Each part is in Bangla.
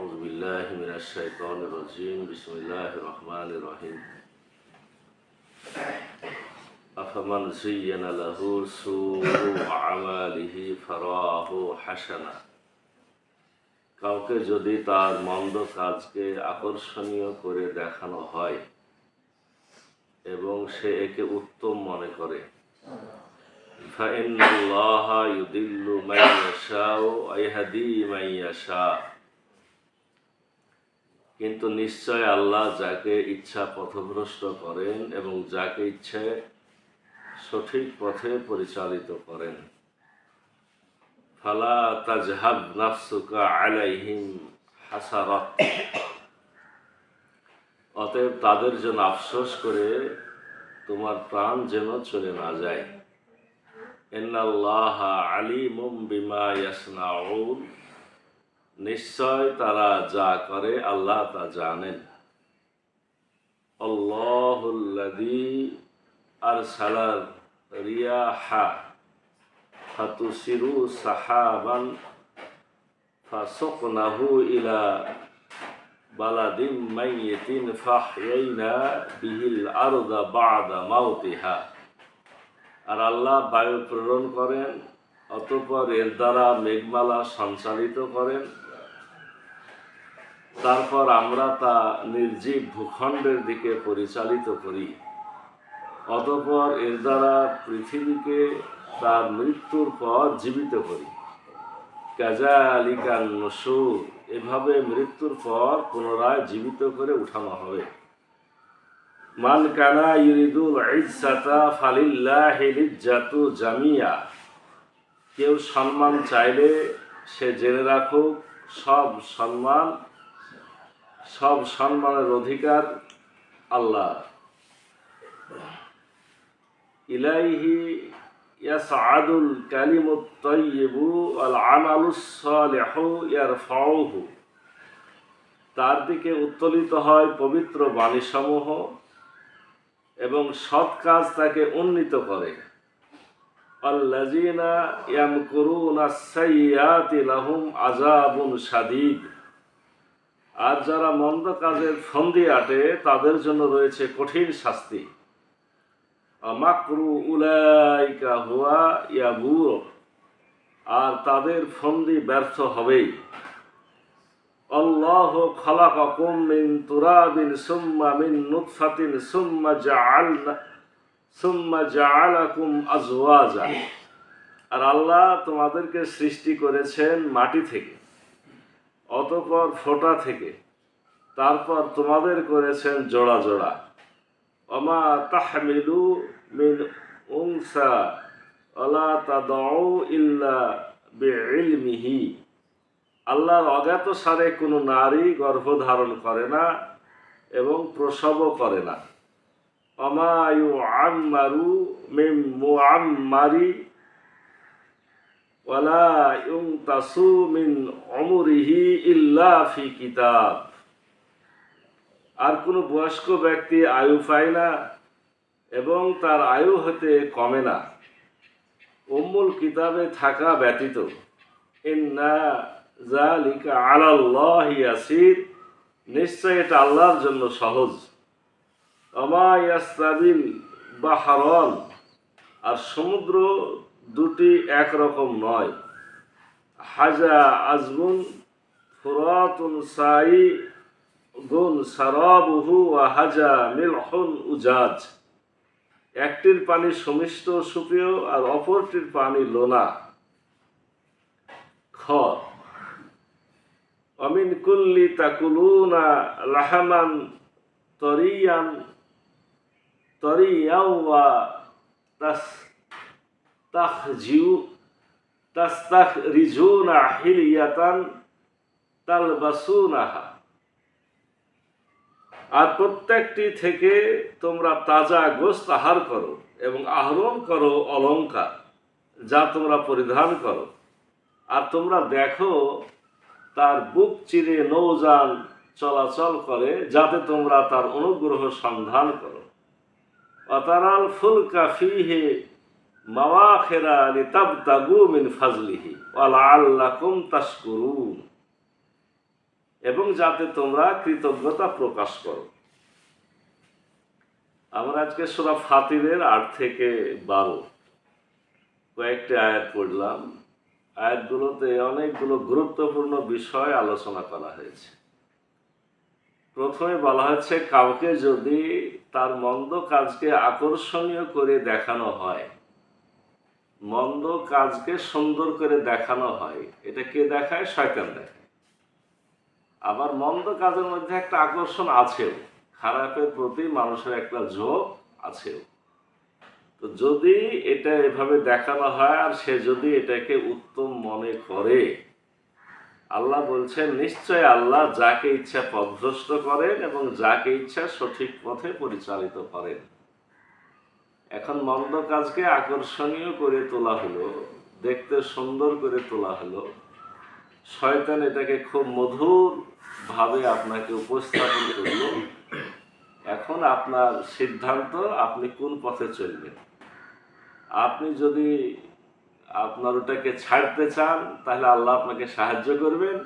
أعوذ بالله من الشيطان الرجيم بسم الله الرحمن الرحيم أفمن زين له سوء أعماله فرآه حسنا কাউকে যদি তার মন্দ কাজকে আকর্ষণীয় করে দেখানো হয় এবং সে একে উত্তম মনে করে فإن الله يضل من يشاء ويهدي من يشاء কিন্তু নিশ্চয় আল্লাহ যাকে ইচ্ছা পথভ্রষ্ট করেন এবং যাকে ইচ্ছে সঠিক পথে পরিচালিত করেন ফালা তাজহাব নাফসুকা আলাইহিম হাসারাত অতএব তাদের জন্য আফসোস করে তোমার প্রাণ যেন চলে না যায় ইন্নাল্লাহা আলিমুম বিমা ইয়াসনাউন নিশ্চয় তারা যা করে আল্লাহ তা জানেন আল্লাহুল্লাযী আরসালা রিয়াহা ফাতুসিরু সাহাবান ফাসুকনাহু ইলা বালাদিন মাইয়িতিন ফাহইয়াইনা বিহিল আরদা বা'দা মাউতিহা আর আল্লাহ বায়ু প্রেরণ করেন অতঃপর এর দ্বারা মেঘমালা সঞ্চালিত করেন তারপর আমরা তা নির্জীব ভূখণ্ডের দিকে পরিচালিত করি অতঃপর এর দ্বারা পৃথিবীকে তার মৃত্যুর পর জীবিত করি কাযালিকান নুশুর এভাবে মৃত্যুর পর পুনরায় জীবিত করে উঠানো হবে মান কানা ইউরিদুল ইজ্জাতা ফালিল্লাহিল ইজ্জাতু জামিয়া কেউ সম্মান চাইলে সে জেনে রাখুক সব সম্মানের অধিকার আল্লাহ ইলাইহি ইয়াসআদুল কালিমুত তাইয়্যিবু ওয়াল আমালুস সালিহু ইয়ারফাউহু তার দিকে উত্তোলিত হয় পবিত্র বাণীসমূহ এবং সৎ কাজ তাকে উন্নীত করে আল্লাযীনা ইয়ামকুরুনাস সাইয়্যাতি লাহুম আযাবুন শাদীদ আর যারা মন্দ কাজের ফন্দি আটে তাদের জন্য রয়েছে কঠিন শাস্তি মাকরু উলাইকা হুয়া ইয়াবুর আর তাদের ফন্দি ব্যর্থ হবেই আল্লাহু খালাকাকুম মিন তুরাবিন সুম্মা মিন নুতফাতিন সুম্মা জাআলাকুম আজওয়াজা আর আল্লাহ তোমাদেরকে সৃষ্টি করেছেন মাটি থেকে অতঃপর ফোঁটা থেকে তারপর তোমাদের করেছেন জোড়া জোড়া ওমা তাহমিলু মিন উনসা ওয়ালা তাদউ ইল্লা বিইলমিহি আল্লাহর অজ্ঞাত সারে কোনো নারী গর্ভধারণ করে না এবং প্রসবও করে না ওমা ইউআম্মারু মিন মুআম্মারি ওয়ালা ইউনতাসু মিন উমরিহি ইল্লা ফি কিতাব আর কোনো বয়স্ক ব্যক্তি আয়ু পায় না এবং তার আয়ু হতে কমে না উম্মুল কিতাবে থাকা ব্যতীত ইন্না যালিকা আলাল্লাহি ইয়াসির নিশ্চয় এটা আল্লাহর জন্য সহজ ওমা ইয়াস্তাবিল বাহরান আর সমুদ্র দুটি একরকম নয় হাজা আজবুন ফুরাতুন সাই গুন সারাবুহু ওয়া হাজা মিলহুন উজাজ একটির পানি সুমিষ্ট সুপেয় আর অপরটির পানি লোনা খ অমিন কুল্লি তাকুলুনা লাহামান তরিয়াও ওয়া তাস্তাখরিজুনা হিলিয়াতান তালবাসুনাহা আর প্রত্যেকটি থেকে তোমরা তাজা গোশত আহার করো এবং আহরণ করো অলংকার যা তোমরা পরিধান করো আর তোমরা দেখো তার বুক চিরে নৌযান চলাচল করে যাতে তোমরা তার অনুগ্রহ সন্ধান করো অতারাল ফুলকা ফিহে মাওয়াখিরা লিতাবতাগু মিন ফাজলিহি ওয়া লাআল্লাকুম তাশকুরুন এবং যাতে তোমরা কৃতজ্ঞতা প্রকাশ করো। আমরা আজকে সূরা ফাতিরের 8 থেকে 12 কয়েকটি আয়াত পড়লাম। আয়াতগুলোতে অনেকগুলো গুরুত্বপূর্ণ বিষয় আলোচনা করা হয়েছে। প্রথমে বলা হচ্ছে, কাউকে যদি তার মন্দ কাজকে আকর্ষণীয় করে দেখানো হয়, মন্দ কাজকে সুন্দর করে দেখানো হয়, এটা কে দেখায়? শয়তান দেখায়। আবার মন্দ কাজের মধ্যে একটা আকর্ষণ আছেও, খারাপের প্রতি মানুষের একটা ঝোঁক আছেও। তো যদি এটা এভাবে দেখানো হয় আর সে যদি এটাকে উত্তম মনে করে, আল্লাহ বলছেন নিশ্চয় আল্লাহ যাকে ইচ্ছা পথভ্রষ্ট করেন এবং যাকে ইচ্ছা সঠিক পথে পরিচালিত করেন। এখন মন্দ কাজকে আকর্ষণীয় করে তোলা হলো, দেখতে সুন্দর করে তোলা হলো, শয়তান এটাকে খুব মধুর ভাবে আপনাকে উপস্থাপন করলো। এখন আপনার সিদ্ধান্ত, আপনি কোন পথে চলবেন। আপনি যদি আপনার ওটাকে ছাড়তে চান তাহলে আল্লাহ আপনাকে সাহায্য করবেন,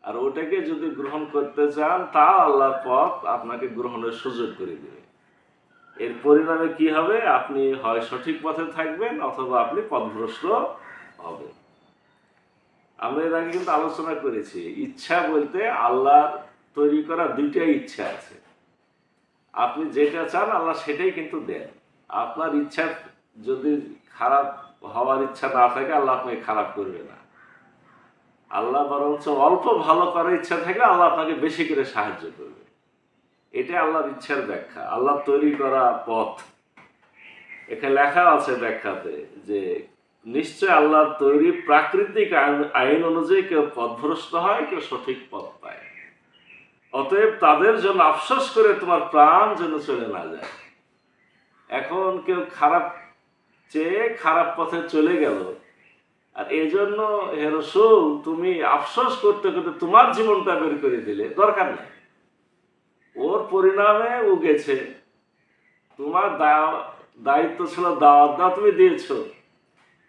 আর ওটাকে যদি গ্রহণ করতে চান তাও আল্লাহর পথ আপনাকে গ্রহণের সুযোগ করে দেবে। এর পরিণামে কি হবে? আপনি হয় সঠিক পথে থাকবেন অথবা আপনি পথভ্রষ্ট হবেন। আমরা এর আগে কিন্তু আলোচনা করেছি, ইচ্ছা বলতে আল্লাহর তৈরি করা দুইটাই ইচ্ছা আছে। আপনি যেটা চান আল্লাহ সেটাই কিন্তু দেন। আপনার ইচ্ছা যদি খারাপ হওয়ার ইচ্ছা না থাকে আল্লাহ আপনাকে খারাপ করবে না। আল্লাহ বরঞ্চ অল্প ভালো করার ইচ্ছা থাকলে আল্লাহ আপনাকে বেশি করে সাহায্য করবে। এটা আল্লাহর ইচ্ছার ব্যাখ্যা, আল্লাহ তৈরি করা পথ। এখানে লেখা আছে ব্যাখ্যাতে যে নিশ্চয় আল্লাহর তৈরি প্রাকৃতিক আইন অনুযায়ী কেউ পথভ্রষ্ট হয়, কেউ সঠিক পথ পায়। অতএব তাদের জন্য আফসোস করে তোমার প্রাণ যেন চলে না যায়। এখন কেউ খারাপ চেয়ে খারাপ পথে চলে গেল, আর এই জন্য হে রাসূল তুমি আফসোস করতে করতে তোমার জীবনটা বের করে দিলে, দরকার নেই। ওর পরিণামে ও গেছে, তোমার দায়িত্ব ছিল দাওয়াত দাও, তুমি দিয়েছ,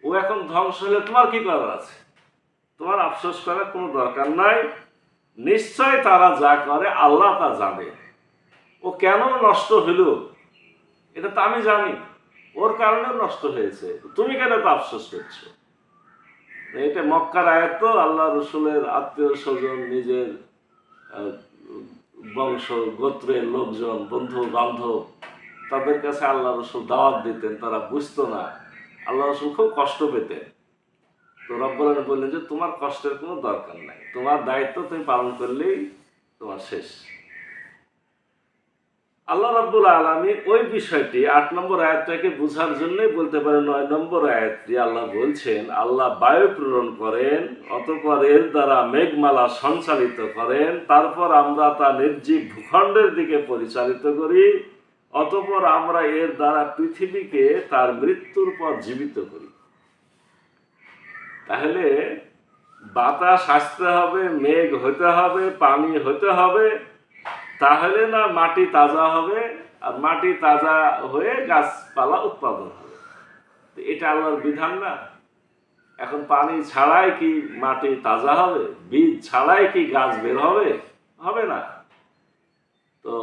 ও এখন ধ্বংস হলে তোমার কি করার আছে? তোমার আফসোস করার কোনো দরকার নাই। নিশ্চয় তারা যা করে আল্লাহ তা জানে। ও কেন নষ্ট হইল এটা তো আমি জানি, ওর কারণে নষ্ট হয়েছে, তুমি কেন তো আফসোস করছো? এটা মক্কার আয়াত, তো আল্লাহ রসুলের আত্মীয় স্বজন, নিজের বংশ গোত্রের লোকজন, বন্ধু বান্ধব, তাদের কাছে আল্লাহ রসুল দাওয়াত দিতেন, তারা বুঝতো না, আল্লাহ রসুল খুব কষ্ট পেতেন। তো রব্বুল আলামিন বললেন যে তোমার কষ্টের কোনো দরকার নাই, তোমার দায়িত্ব তুমি পালন করলেই তোমার শেষ। আল্লাহ রাব্বুল আলামিন ওই বিষয়টি 8 নম্বর আয়াতটাকে বোঝার জন্যই বলতে পারেন 9 নম্বর আয়াতটি আল্লাহ বলছেন, আল্লাহ বায়ু প্রেরণ করেন, অতঃপর এর দ্বারা মেঘমালা সঞ্চালিত করেন, তারপর আমরা তা নির্জীব ভূখণ্ডের দিকে পরিচালিত করি, অতঃপর আমরা এর দ্বারা পৃথিবীকে তার মৃত্যুর পর জীবিত করি। তাহলে বাতাস আসতে হবে, মেঘ হতে হবে, পানি হতে হবে, তাহলে না মাটি তাজা হবে, আর মাটি তাজা হয়ে গাছপালা উৎপাদন হবে। এটা আল্লাহর বিধান না? এখন পানি ছাড়াই কি মাটি তাজা হবে? বীজ ছাড়াই কি গাছ বের হবে? হবে না। তো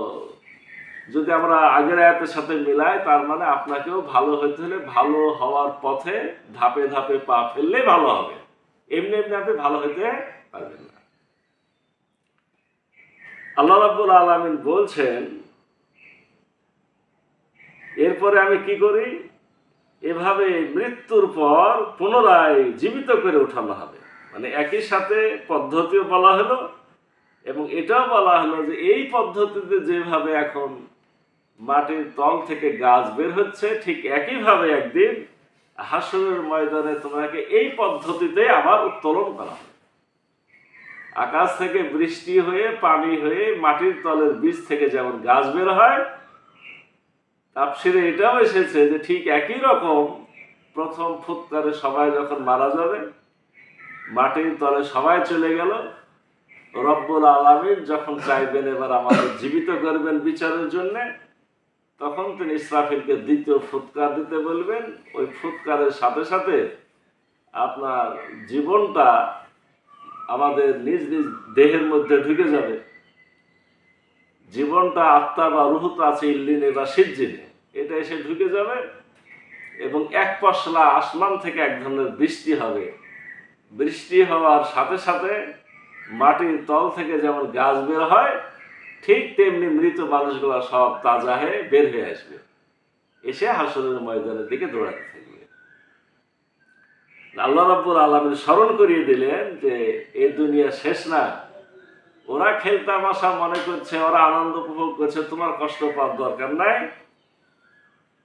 যদি আমরা আগের আয়াতের সাথে মিলাই, তার মানে আপনাকেও ভালো হতে হলে ভালো হওয়ার পথে ধাপে ধাপে পা ফেললে ভালো হবে, এমনি এমনি আপনি ভালো হতে পারবেন না। আল্লাহ রাব্বুল আলামিন বলছেন, এরপরে আমি কি করি? এভাবে মৃত্যুর পর পুনরায় জীবিত করে উঠানো হবে। মানে একই সাথে পদ্ধতিও বলা হলো এবং এটাও বলা হলো যে এই পদ্ধতিতে যেভাবে এখন মাটির তল থেকে গাছ বের হচ্ছে, ঠিক একইভাবে একদিন হাসরের ময়দানে তোমাকে এই পদ্ধতিতে আবার উত্তোলন করা হবে। আকাশ থেকে বৃষ্টি হয়ে পানি হয়ে মাটির তলের বীজ থেকে যেমন গাছ বের হয়, তাফসীরে এটাও এসেছে যে ঠিক একই রকম প্রথম ফুৎকারে সবাই যখন মারা যাবে, মাটির তলে সবাই চলে গেল, রব্বুল আলামিন যখন চাইবেন এবার আমাদের জীবিত করবেন বিচারের জন্য, তখন তিনি ইসরাফিলকে দ্বিতীয় ফুৎকার দিতে বলবেন। ওই ফুৎকারের সাথে সাথে আপনার জীবনটা আমাদের নিজ নিজ দেহের মধ্যে ঢুকে যাবে। জীবনটা আত্মা বা রুহ তো আছে ইল্লিনে বা সিজ্জিনে, এটা এসে ঢুকে যাবে এবং এক পশলা আসমান থেকে এক ধরনের বৃষ্টি হবে। বৃষ্টি হওয়ার সাথে সাথে মাটির তল থেকে যেমন গাছ বের হয়, ঠিক তেমনি মৃত মানুষগুলো সব তাজা হয়ে বের হয়ে আসবে, এসে হাসরের ময়দানের দিকে দৌড়াতে থাকবে। আল্লাহ রাব্বুল আলামিন স্মরণ করিয়ে দিলেন যে এই দুনিয়া শেষ না। ওরা খেলতামাশা মনে করছে, ওরা আনন্দ উপভোগ করছে, তোমার কষ্ট পাওয়ার দরকার নাই,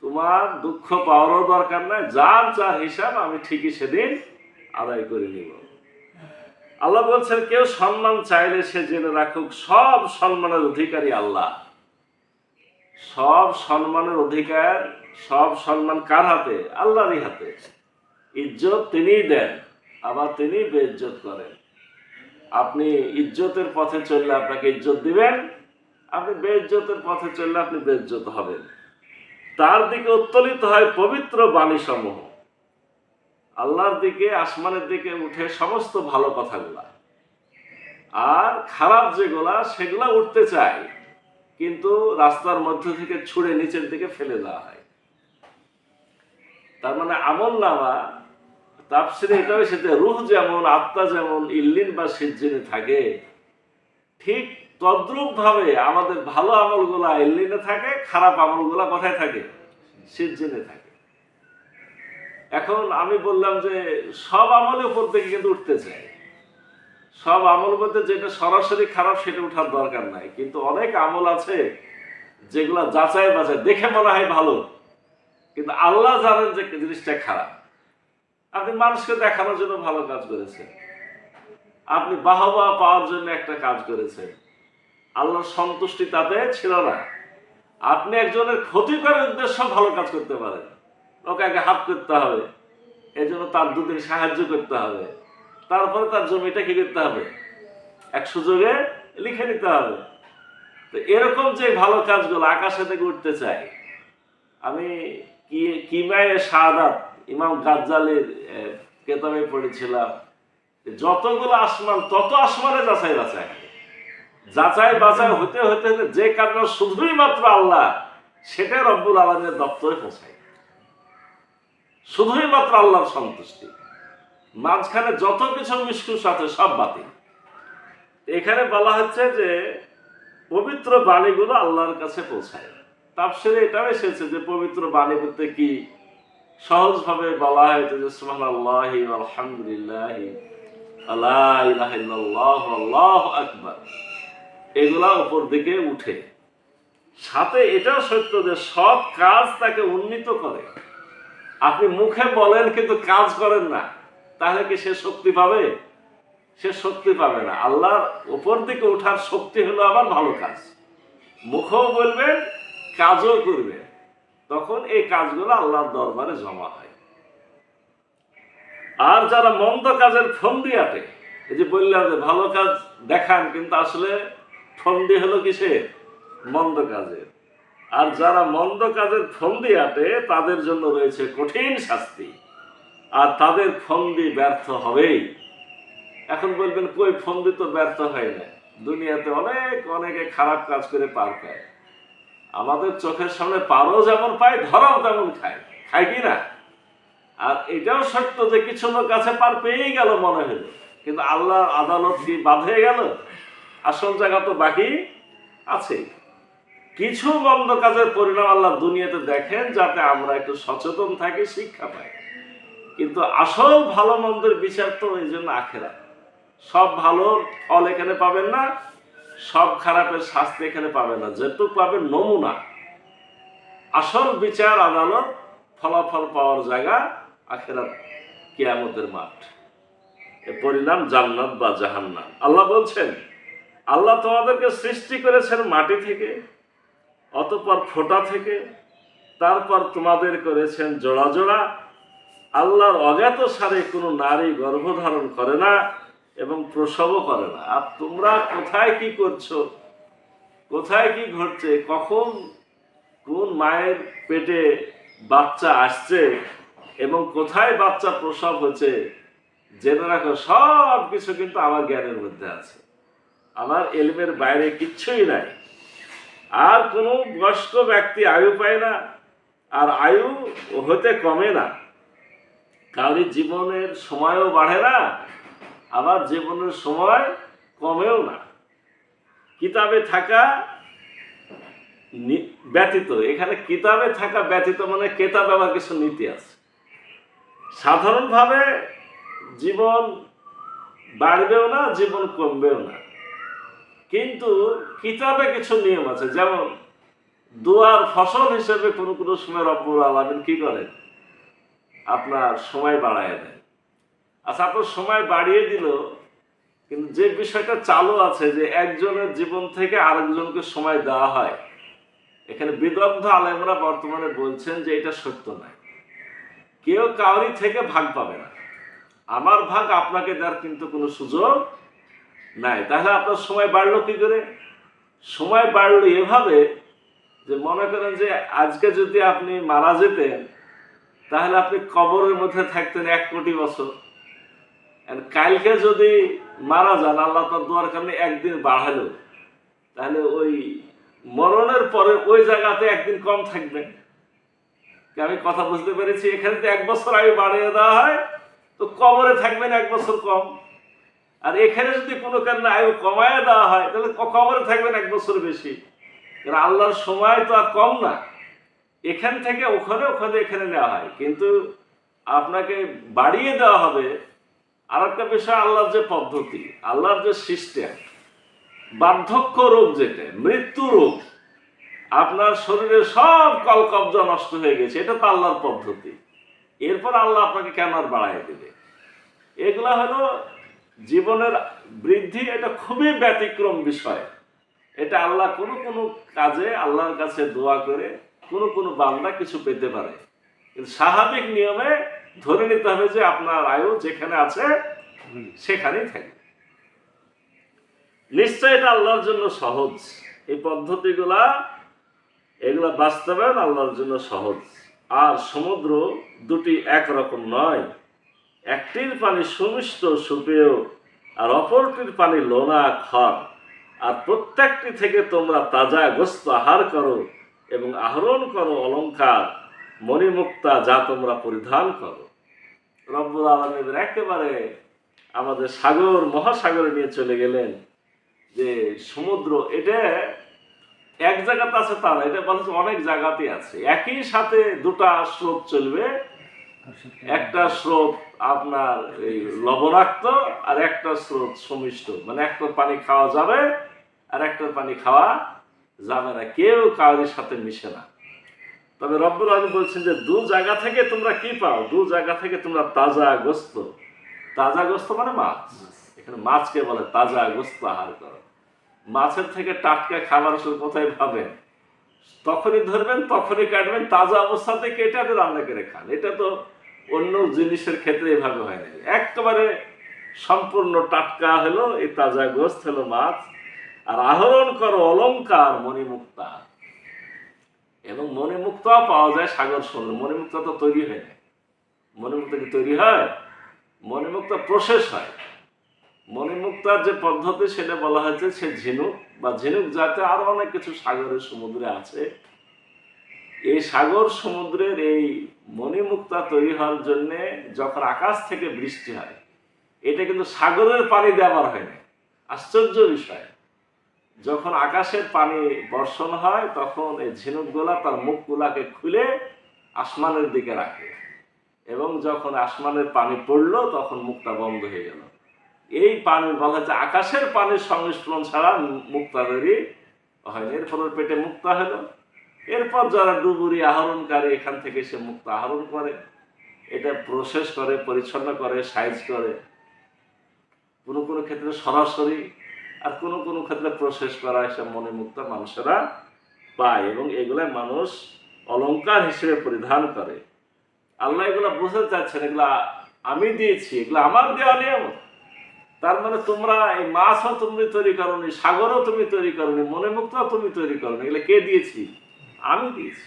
তোমার দুঃখ পাওয়ারও দরকার নাই। যার যার হিসাব আমি ঠিকই সেদিন আদায় করে নিব। আল্লাহ বলছেন, কেউ সম্মান চাইলে সে জেনে রাখুক সব সম্মানের অধিকারী আল্লাহ। সব সম্মানের অধিকার, সব সম্মান কার হাতে? আল্লাহরই হাতে। ইজ্জত তিনিই দেন, আবার তিনি বেইজ্জত করেন। আপনি ইজ্জতের পথে চললে আপনাকে ইজ্জত দিবেন, আপনি বেইজ্জতের পথে চললে আপনি বেইজ্জত হবেন। তার দিকে উত্তোলিত হয় পবিত্র বাণী সমূহ। আল্লাহর দিকে, আসমানের দিকে উঠে সমস্ত ভালো কথাগুলা, আর খারাপ যেগুলা সেগুলা উঠতে চায়, কিন্তু রাস্তার মধ্য থেকে ছুঁড়ে নিচের দিকে ফেলে দেওয়া হয়। তার মানে আমল নামা, তাফসীরে এটাও এসেছে, রূহ যেমন, আত্মা যেমন ইল্লিন বা সিজ্জিনে থাকে, ঠিক তদ্রূপ ভাবে আমাদের ভালো আমলগুলা ইল্লিনে থাকে, খারাপ আমলগুলা কোথায় থাকে? সিজ্জিনে থাকে। এখন আমি বললাম যে সব আমলের উপর থেকে কিন্তু উঠতে চাই। সব আমল বলতে যেটা সরাসরি খারাপ সেটা উঠার দরকার নাই, কিন্তু অনেক আমল আছে যেগুলা যাচাই বাছাই, দেখে মনে হয় ভালো, কিন্তু আল্লাহ জানেন যে জিনিসটা খারাপ। আপনি মানুষকে দেখানোর জন্য ভালো কাজ করেছেন, আপনি বাহবা পাওয়ার জন্য একটা কাজ করেছেন, আল্লাহর সন্তুষ্টি তাতে ছিল না। আপনি একজনের ক্ষতি করার উদ্দেশ্য ভালো কাজ করতে পারেন, ওকে আগে হাত করতে হবে, এই জন্য তার দুদিন সাহায্য করতে হবে, তারপরে তার জমিটা কি করতে হবে? এক সুযোগে লিখে নিতে হবে। তো এরকম যে ভালো কাজগুলো আকাশে থেকে উঠতে চাই। আমি কিমায়ে শাহাদাত ইমাম গাজ্জালির কেতাবে পড়েছিলাম, যতগুলো আসমান তত আসমানে যাচাই বাছাই, যাচাই বাছাই হতে হতে যে কাজটা শুধুই মাত্র আল্লাহ, সেটা রব্বুল আলামিনের দপ্তরে পৌঁছায়। শুধুই মাত্র আল্লাহর সন্তুষ্টি, মাঝখানে যত কিছু মিশকুশ আছে সব বাতিল। এখানে বলা হচ্ছে যে পবিত্র বাণীগুলো আল্লাহর কাছে পৌঁছায়। তাফসীরে এটাও এসেছে যে পবিত্র বাণী বলতে কি, সহজভাবে বলা হয়েছে যে সুবহানাল্লাহি আলহামদুলিল্লাহি লা ইলাহা ইল্লাল্লাহু আল্লাহু আকবার, এগুলা উপর দিকে উঠে। সাথে এটাও সত্য যে সব কাজ তাকে উন্নীত করে। আপনি মুখে বলেন কিন্তু কাজ করেন না, তাহলে কি সে শক্তি পাবে? সে শক্তি পাবে না। আল্লাহর উপর দিকে ওঠার শক্তি হলো আবার ভালো কাজ, মুখও বলবেন, কাজও করবেন, তখন এই কাজগুলো আল্লাহর দরবারে জমা হয়। আর যারা মন্দ কাজের ফন্দি আটে, এই যে বললাম যে ভালো কাজ দেখান, কিন্তু আসলে ফন্দি হলো কিসের? মন্দ কাজের। আর যারা মন্দ কাজের ফন্দি আটে তাদের জন্য রয়েছে কঠিন শাস্তি, আর তাদের ফন্দি ব্যর্থ হবেই। এখন বলবেন কই ফন্দি তো ব্যর্থ হয় না, দুনিয়াতে অনেকে খারাপ কাজ করে পার পায়। আমাদের চোখের সামনে পারও যেমন পায়, ধরাও তেমন খায়, খায় কি না? আর এটাও সত্য যে কিছু লোক কাছে পার পেয়েই গেল মনে হলো, কিন্তু আল্লাহর আদালত কি বাদ হয়ে গেল? আসল জায়গা তো বাকি আছে। কিছু মন্দ কাজের পরিণাম আল্লাহ দুনিয়াতে দেখেন, যাতে আমরা একটু সচেতন থাকি, শিক্ষা পাই। কিন্তু আসল ভালো মন্দের বিচার তো এই জন্য আখেরাত। সব ভালোর ফল এখানে পাবেন না, সব খারাপের শাস্তি এখানে পাবেন না, যেটুকু পাবেন নমুনা। আসল বিচার, আদালত, ফলাফল পাওয়ার জায়গা আখেরাত, কিয়ামতের মাঠ। এর পরিণাম জান্নাত বা জাহান্নাম। আল্লাহ বলছেন, আল্লাহ তোমাদেরকে সৃষ্টি করেছেন মাটি থেকে, অতঃপর ফোঁটা থেকে, তারপর তোমাদের করেছেন জোড়া জোড়া। আল্লাহর অজ্ঞাত সারে কোনো নারী গর্ভধারণ করে না এবং প্রসবও করে না। আর তোমরা কোথায় কি করছো, কোথায় কি ঘটছে, কখন কোন মায়ের পেটে বাচ্চা আসছে এবং কোথায় বাচ্চা প্রসব হচ্ছে, জেনে রাখো সব কিছু কিন্তু আমার জ্ঞানের মধ্যে আছে, আমার এলমের বাইরে কিচ্ছুই নাই। আর কোনো বয়স্ক ব্যক্তি আয়ু পায় না, আর আয়ু হতে কমে না, কারোর জীবনের সময়ও বাড়ে না, আবার জীবনের সময় কমেও না। কিতাবে থাকা ব্যতীত, এখানে কিতাবে থাকা ব্যতীত মানে কেতাবে আবার কিছু নীতি আছে। সাধারণভাবে জীবন বাড়বেও না, জীবন কমবেও না, কিন্তু কিতাবে কিছু নিয়ম আছে। যেমন দোয়ার ফসল হিসেবে কোনো কোনো সময় রব্বুল আলামিন কি করেন, আপনার সময় বাড়ায় দেন। আচ্ছা, আপনার সময় বাড়িয়ে দিল, কিন্তু যে বিষয়টা চালু আছে যে একজনের জীবন থেকে আরেকজনকে সময় দেওয়া হয়, এখানে বিদগ্ধ আলেমরা বর্তমানে বলছেন যে এটা সত্য নয়। কেউ কাউরি থেকে ভাগ পাবে না, আমার ভাগ আপনাকে দেওয়ার কিন্তু কোনো সুযোগ নাই। তাহলে আপনার সময় বাড়লো কি করে? সময় বাড়লো এভাবে যে মনে করেন যে আজকে যদি আপনি মারা যেতেন, তাহলে আপনি কবরের মধ্যে থাকতেন 1 কোটি বছর। আর কালকে যদি মারা যান, আল্লাহ তার দোয়ার কারণে একদিন বাড়ালো, তাহলে ওই মরণের পরে ওই জায়গাতে একদিন কম থাকবেন। আমি কথা বুঝতে পেরেছি? এখানে তো 1 বছর আয়ু বাড়িয়ে দেওয়া হয়, তো কবরে থাকবেন 1 বছর কম। আর এখানে যদি কোনো কারণে আয়ু কমায় দেওয়া হয়, তাহলে কবরে থাকবেন 1 বছর বেশি। কারণ আল্লাহর সময় তো আর কম না, এখান থেকে ওখানে, ওখানে এখানে নেওয়া হয়, কিন্তু আপনাকে বাড়িয়ে দেওয়া হবে। আর একটা বিষয়, আল্লাহর যে পদ্ধতি, আল্লাহর যে সিস্টেম, বার্ধক্য রোগ যেটা মৃত্যু রোগ, আপনার শরীরের সব কলকব্জা নষ্ট হয়ে গেছে, এটা তো আল্লাহর পদ্ধতি। এরপর আল্লাহ আপনাকে কেন আর বাড়াই দেবে? এগুলা হলো জীবনের বৃদ্ধি, এটা খুবই ব্যতিক্রম বিষয়। এটা আল্লাহ কোনো কোনো কাজে আল্লাহর কাছে দোয়া করে কোনো কোনো বান্দা কিছু পেতে পারে, কিন্তু স্বাভাবিক নিয়মে ধরে নিতে হবে যে আপনার আয়ু যেখানে আছে সেখানেই থাকে। নিশ্চয় এটা আল্লাহর জন্য সহজ, এই পদ্ধতিগুলা এগুলা বাস্তবায়ন আল্লাহর জন্য সহজ। আর সমুদ্র দুটি একরকম নয়, একটির পানি সুমিষ্ট সুপেয়, আর অপরটির পানি লোনা খর। আর প্রত্যেকটি থেকে তোমরা তাজা গোস্ত আহার করো এবং আহরণ করো অলংকার মণিমুক্তা, যা তোমরা পরিধান করো। রব্বুল আলামিন একেবারে আমাদের সাগর মহাসাগরে নিয়ে চলে গেলেন যে সমুদ্র এটা এক জায়গাতে আছে তা না, এটা বলছে অনেক জায়গাতে আছে। একই সাথে দুটা স্রোত চলবে, একটা স্রোত আপনার এই লবণাক্ত আর একটা স্রোত সুমিষ্ট, মানে একটা পানি খাওয়া যাবে আর একটা পানি খাওয়া যাবে না, কেউ কারোর সাথে মিশে না। তবে রব্বুল আলামিন বলছেন যে 2 জায়গা থেকে তোমরা কি পাও? 2 জায়গা থেকে তোমরা তাজা গোস্ত, তাজা গোস্ত মানে মাছ, এখানে মাছকে বলে তাজা গোস্ত আহার করো। মাছের থেকে টাটকা খাবার কোথায় পাবেন? তখনই ধরবেন, তখনই কাটবেন, তাজা অবস্থাতে কেটে আপনি রান্না করে খান। এটা তো অন্য জিনিসের ক্ষেত্রে এভাবে হয় না, একেবারে সম্পূর্ণ টাটকা হলো এই তাজা গোস্ত, হলো মাছ। আর আহরণ করো অলংকার মণিমুক্তা, এবং মণিমুক্তাও পাওয়া যায় সাগর সমুদ্র। মণিমুক্তা তো তৈরি হয় না, মণিমুক্তা কি তৈরি হয়? মণিমুক্তা প্রসেস হয়। মণিমুক্তার যে পদ্ধতি সেটা বলা হয়েছে সে ঝিনুক বা ঝিনুক জাতীয় আরো অনেক কিছু সাগরের সমুদ্রে আছে। এই সাগর সমুদ্রের এই মণিমুক্তা তৈরি হওয়ার জন্য যখন আকাশ থেকে বৃষ্টি হয়, এটা কিন্তু সাগরের পানি দেওয়ার হয় না। আশ্চর্য বিষয়, যখন আকাশের পানি বর্ষণ হয় তখন এই ঝিনুকগুলা তার মুখগুলাকে খুলে আসমানের দিকে রাখে, এবং যখন আসমানের পানি পড়লো তখন মুখটা বন্ধ হয়ে গেল। এই পানি বলা হচ্ছে আকাশের পানির সংমিশ্রণ ছাড়া মুক্তা তৈরি হয়নি। এরপর পেটে মুক্তা হলো, এরপর যারা ডুবুরি আহরণকারী এখান থেকে সে মুক্তা আহরণ করে, এটা প্রসেস করে, পরিচ্ছন্ন করে, সাইজ করে, কোনো কোনো ক্ষেত্রে সরাসরি, আর কোনো কোনো ক্ষেত্রে প্রসেস করা এসব মণিমুক্তা মানুষেরা পায়, এবং এগুলা মানুষ অলংকার হিসেবে পরিধান করে। আল্লাহ এগুলা বুঝতে চাচ্ছেন এগুলা আমি দিয়েছি, এগুলা আমার দেওয়া নিয়ামত। তার মানে তোমরা এই মাছও তুমি তৈরি করোনি, সাগরও তুমি তৈরি করোনি, মণিমুক্তাও তুমি তৈরি করোনি, এগুলো কে দিয়েছি? আমি দিয়েছি।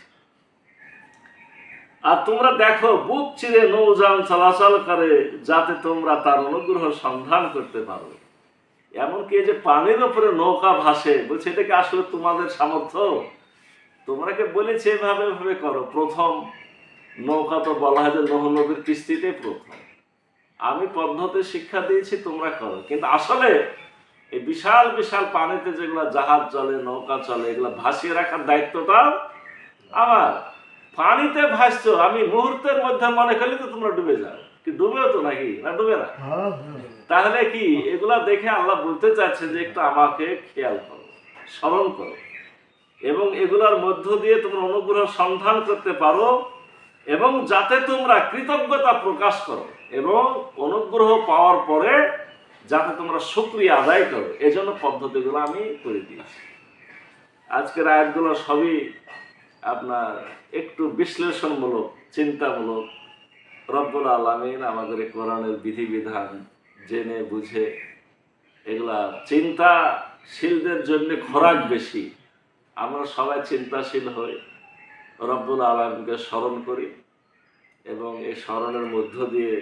আর তোমরা দেখো বুক চিরে নৌযান চলাচল করে, যাতে তোমরা তার অনুগ্রহ সন্ধান করতে পারো। এমনকি এই যে পানির উপরে নৌকা ভাসে, বলছে এটা কি আসলে তোমাদের সামর্থ্য? তোমরাকে বলেছে এভাবে ভাবে করো। প্রথম নৌকা তো বলা হয় যে নূহ নবীর কিস্তিতে প্রথম। আমি পদ্ধতি শিক্ষা দিয়েছি, তোমরা করো। কিন্তু আসলে এই বিশাল বিশাল পানিতে যেগুলা জাহাজ চলে, নৌকা চলে, এগুলা ভাসিয়ে রাখার দায়িত্বটা আমার। পানিতে ভাসছো, আমি মুহূর্তের মধ্যে মনে করলে তো তোমরা ডুবে যাও। কি ডুবেও তো নাকি? না ডুবে না? তাহলে কি এগুলা দেখে আল্লাহ বলতে চাচ্ছে যে একটু আমাকে খেয়াল করো, স্মরণ করো, এবং এগুলার মধ্য দিয়ে তোমরা অনুগ্রহ সন্ধান করতে পারো, এবং যাতে তোমরা কৃতজ্ঞতা প্রকাশ করো, এবং অনুগ্রহ পাওয়ার পরে যাতে তোমরা শুকরিয়া আদায় করো। এজন্য পদ্ধতিগুলো আমি করে দিয়েছি। আজকের আয়াতগুলো সবই আপনার একটু বিশ্লেষণমূলক, চিন্তামূলক। রব্বুল আলামিন আমাদের কোরআনের বিধিবিধান জেনে বুঝে, এগুলা চিন্তাশীলদের জন্য খোরাক বেশি। আমরা সবাই চিন্তাশীল হই, রব্বুল আলামিনকে স্মরণ করি, এবং এই স্মরণের মধ্য দিয়ে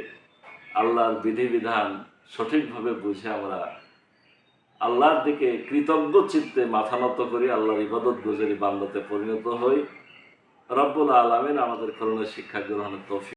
আল্লাহর বিধিবিধান সঠিকভাবে বুঝে আমরা আল্লাহর দিকে কৃতজ্ঞ চিত্তে মাথা নত করি, আল্লাহর ইবাদত গুজারি বান্দাতে পরিণত হই। রব্বুল আলামিন আমাদের করুণা শিক্ষা গ্রহণের তৌফিক